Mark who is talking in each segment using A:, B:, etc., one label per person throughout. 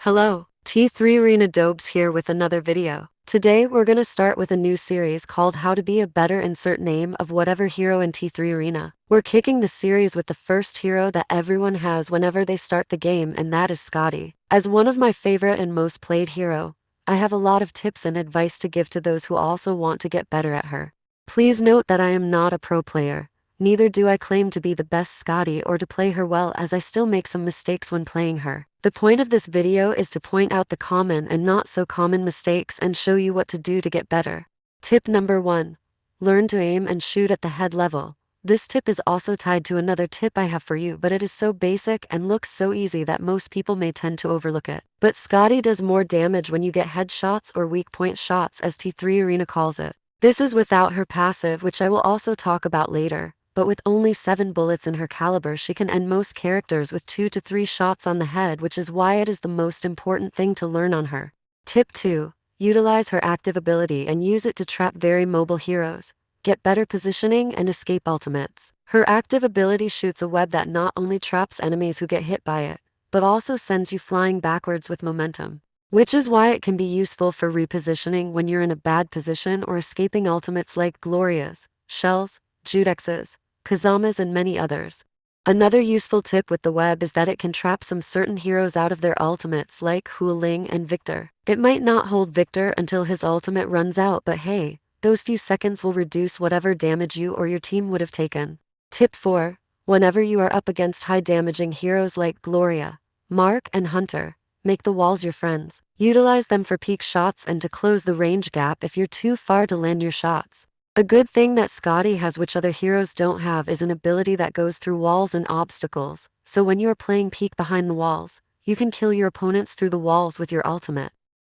A: Hello, T3 Rena Dobes here with another video. Today we're gonna start with a new series called How to Be a Better Insert Name of Whatever Hero in T3 Arena. We're kicking the series with the first hero that everyone has whenever they start the game, and that is Skadi. As one of my favorite and most played hero, I have a lot of tips and advice to give to those who also want to get better at her. Please note that I am not a pro player. Neither do I claim to be the best Skadi or to play her well, as I still make some mistakes when playing her. The point of this video is to point out the common and not so common mistakes and show you what to do to get better. Tip number 1. Learn to aim and shoot at the head level. This tip is also tied to another tip I have for you, but it is so basic and looks so easy that most people may tend to overlook it. But Skadi does more damage when you get headshots or weak point shots, as T3 Arena calls it. This is without her passive, which I will also talk about later. But with only 7 bullets in her caliber, she can end most characters with 2 to 3 shots on the head, which is why it is the most important thing to learn on her. Tip 2. Utilize her active ability and use it to trap very mobile heroes, get better positioning, and escape ultimates. Her active ability shoots a web that not only traps enemies who get hit by it, but also sends you flying backwards with momentum, which is why it can be useful for repositioning when you're in a bad position or escaping ultimates like Gloria's, Shell's, Judex's, Kazama's, and many others. Another useful tip with the web is that it can trap some certain heroes out of their ultimates like Huling and Victor. It might not hold Victor until his ultimate runs out, but hey, those few seconds will reduce whatever damage you or your team would have taken. Tip 4. Whenever you are up against high damaging heroes like Gloria, Mark, and Hunter, make the walls your friends. Utilize them for peak shots and to close the range gap if you're too far to land your shots. A good thing that Skadi has which other heroes don't have is an ability that goes through walls and obstacles, so when you are playing peek behind the walls, you can kill your opponents through the walls with your ultimate.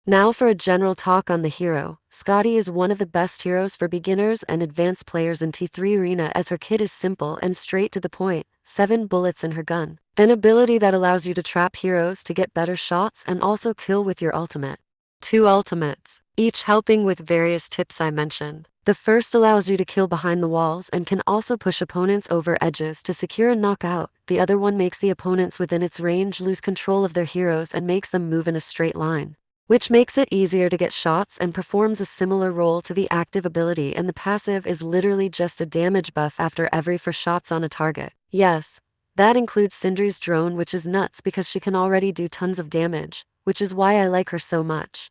A: Now for a general talk on the hero. Skadi is one of the best heroes for beginners and advanced players in T3 Arena, as her kit is simple and straight to the point, 7 bullets in her gun. An ability that allows you to trap heroes to get better shots and also kill with your ultimate. 2 ultimates, each helping with various tips I mentioned. The first allows you to kill behind the walls and can also push opponents over edges to secure a knockout. The other one makes the opponents within its range lose control of their heroes and makes them move in a straight line, which makes it easier to get shots and performs a similar role to the active ability, and the passive is literally just a damage buff after every 4 shots on a target. Yes, that includes Sindri's drone, which is nuts because she can already do tons of damage, which is why I like her so much.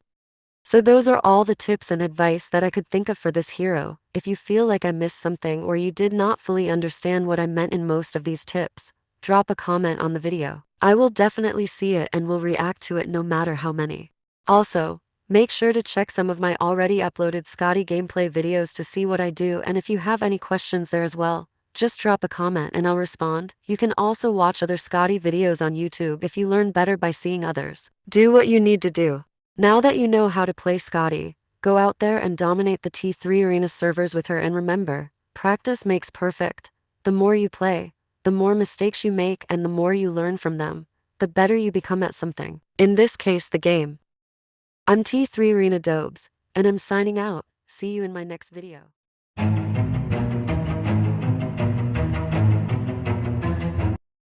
A: So those are all the tips and advice that I could think of for this hero. If you feel like I missed something or you did not fully understand what I meant in most of these tips, drop a comment on the video. I will definitely see it and will react to it no matter how many. Also, make sure to check some of my already uploaded Skadi gameplay videos to see what I do, and if you have any questions there as well, just drop a comment and I'll respond. You can also watch other Skadi videos on YouTube if you learn better by seeing others. Do what you need to do. Now that you know how to play Skadi, go out there and dominate the T3 Arena servers with her, and remember, practice makes perfect. The more you play, the more mistakes you make, and the more you learn from them, the better you become at something. In this case, the game. I'm T3 Rena Dobes, and I'm signing out. See you in my next video.